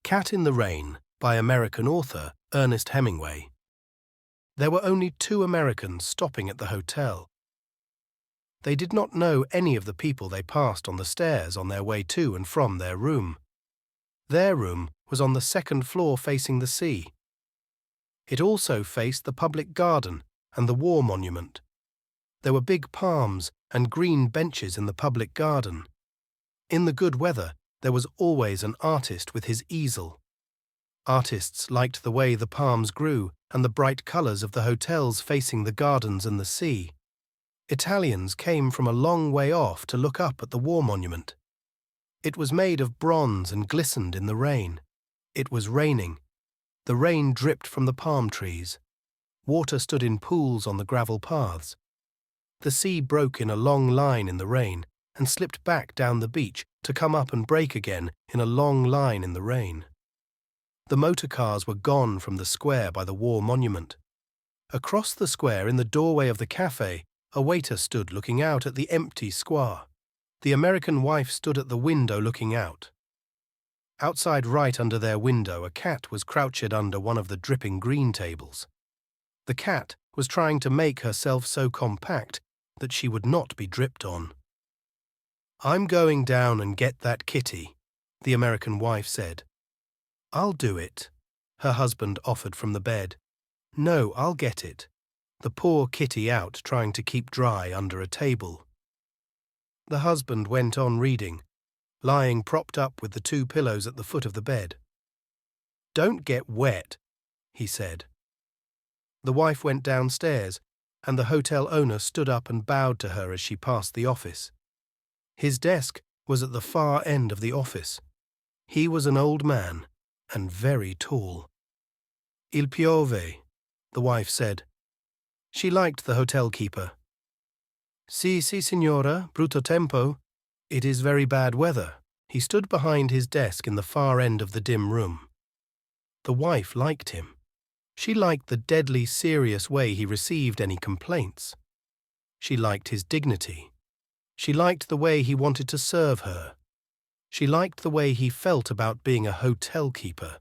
Cat in the Rain by American author Ernest Hemingway. There were only 2 Americans stopping at the hotel. They did not know any of the people they passed on the stairs on their way to and from their room. Their room was on the 2nd floor facing the sea. It also faced the public garden and the war monument. There were big palms and green benches in the public garden. In the good weather, there was always an artist with his easel. Artists liked the way the palms grew and the bright colours of the hotels facing the gardens and the sea. Italians came from a long way off to look up at the war monument. It was made of bronze and glistened in the rain. It was raining. The rain dripped from the palm trees. Water stood in pools on the gravel paths. The sea broke in a long line in the rain and slipped back down the beach to come up and break again in a long line in the rain. The motor cars were gone from the square by the war monument. Across the square in the doorway of the cafe, a waiter stood looking out at the empty square. The American wife stood at the window looking out. Outside right under their window, a cat was crouched under one of the dripping green tables. The cat was trying to make herself so compact that she would not be dripped on. "I'm going down and get that kitty," the American wife said. "I'll do it," her husband offered from the bed. "No, I'll get it." The poor kitty out trying to keep dry under a table. The husband went on reading, lying propped up with the 2 pillows at the foot of the bed. "Don't get wet," he said. The wife went downstairs, and the hotel owner stood up and bowed to her as she passed the office. His desk was at the far end of the office. He was an old man and very tall. "Il piove," the wife said. She liked the hotel keeper. "Sì, signora, brutto tempo." "It is very bad weather." He stood behind his desk in the far end of the dim room. The wife liked him. She liked the deadly serious way he received any complaints. She liked his dignity. She liked the way he wanted to serve her. She liked the way he felt about being a hotel keeper.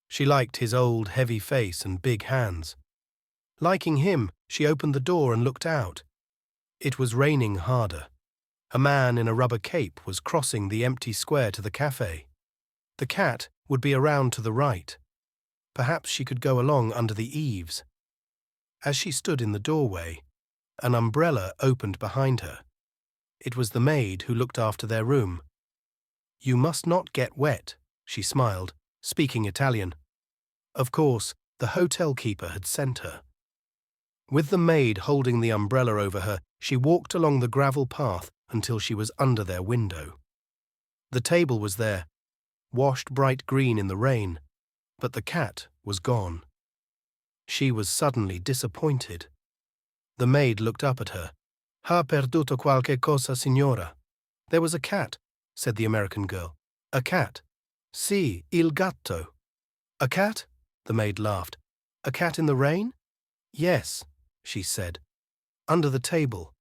She liked his old, heavy face and big hands. Liking him, she opened the door and looked out. It was raining harder. A man in a rubber cape was crossing the empty square to the cafe. The cat would be around to the right. Perhaps she could go along under the eaves. As she stood in the doorway, an umbrella opened behind her. It was the maid who looked after their room. "You must not get wet," she smiled, speaking Italian. Of course, the hotel keeper had sent her. With the maid holding the umbrella over her, she walked along the gravel path until she was under their window. The table was there, washed bright green in the rain, but the cat was gone. She was suddenly disappointed. The maid looked up at her. "Ha perduto qualche cosa, signora?" "There was a cat," said the American girl. "A cat." "Sì, il gatto." "A cat?" The maid laughed. "A cat in the rain?" "Yes," she said, "under the table."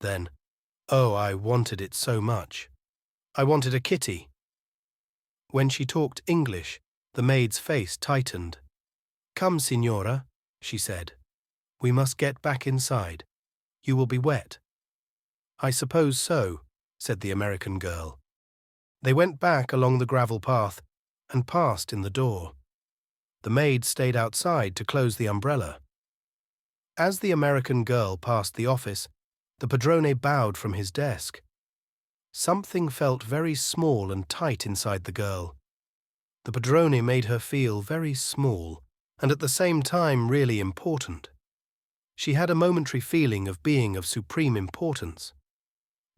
Then, "Oh, I wanted it so much. I wanted a kitty." When she talked English, the maid's face tightened. "Come, signora," she said. "We must get back inside. You will be wet." "I suppose so," said the American girl. They went back along the gravel path and passed in the door. The maid stayed outside to close the umbrella. As the American girl passed the office, the padrone bowed from his desk. Something felt very small and tight inside the girl. The padrone made her feel very small and at the same time really important. She had a momentary feeling of being of supreme importance.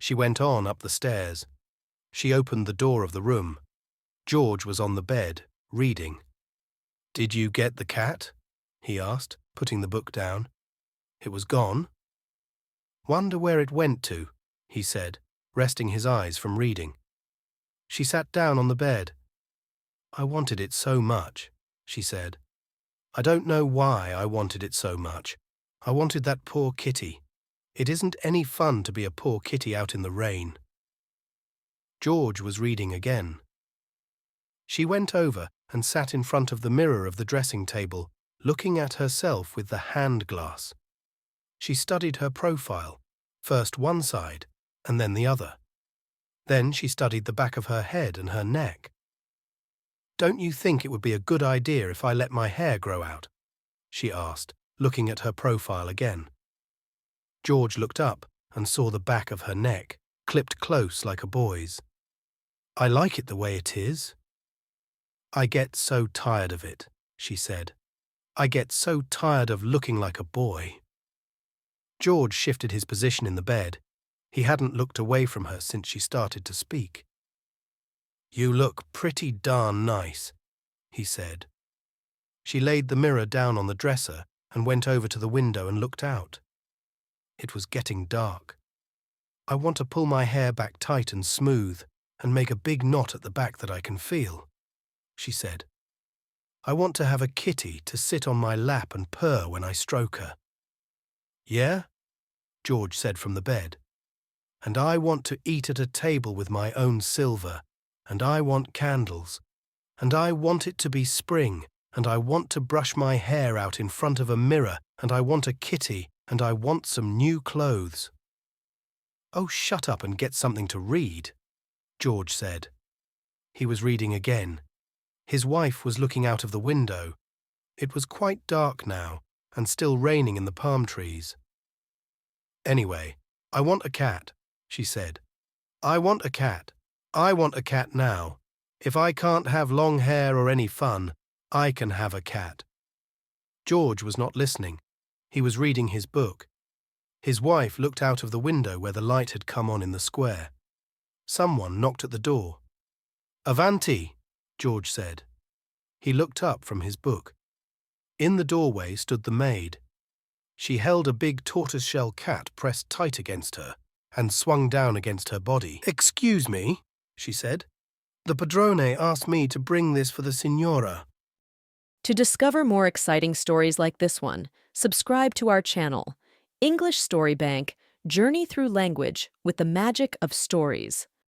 She went on up the stairs. She opened the door of the room. George was on the bed, reading. "Did you get the cat?" he asked, putting the book down. "It was gone." "Wonder where it went to," he said, resting his eyes from reading. She sat down on the bed. "I wanted it so much," she said. "I don't know why I wanted it so much. I wanted that poor kitty. It isn't any fun to be a poor kitty out in the rain." George was reading again. She went over and sat in front of the mirror of the dressing table, looking at herself with the hand glass. She studied her profile, first one side and then the other. Then she studied the back of her head and her neck. "Don't you think it would be a good idea if I let my hair grow out?" she asked, looking at her profile again. George looked up and saw the back of her neck, clipped close like a boy's. "I like it the way it is." "I get so tired of it," she said. "I get so tired of looking like a boy." George shifted his position in the bed. He hadn't looked away from her since she started to speak. "You look pretty darn nice," he said. She laid the mirror down on the dresser and went over to the window and looked out. It was getting dark. "I want to pull my hair back tight and smooth and make a big knot at the back that I can feel," she said. "I want to have a kitty to sit on my lap and purr when I stroke her." "Yeah?" George said from the bed. "And I want to eat at a table with my own silver, and I want candles, and I want it to be spring, and I want to brush my hair out in front of a mirror, and I want a kitty, and I want some new clothes." "Oh, shut up and get something to read," George said. He was reading again. His wife was looking out of the window. It was quite dark now, and still raining in the palm trees. "Anyway, I want a cat," she said. "I want a cat. I want a cat now. If I can't have long hair or any fun, I can have a cat." George was not listening. He was reading his book. His wife looked out of the window where the light had come on in the square. Someone knocked at the door. "Avanti," George said. He looked up from his book. In the doorway stood the maid. She held a big tortoiseshell cat pressed tight against her and swung down against her body. "Excuse me," she said. "The padrone asked me to bring this for the signora." To discover more exciting stories like this one, subscribe to our channel, English Story Bank, Journey Through Language with the Magic of Stories.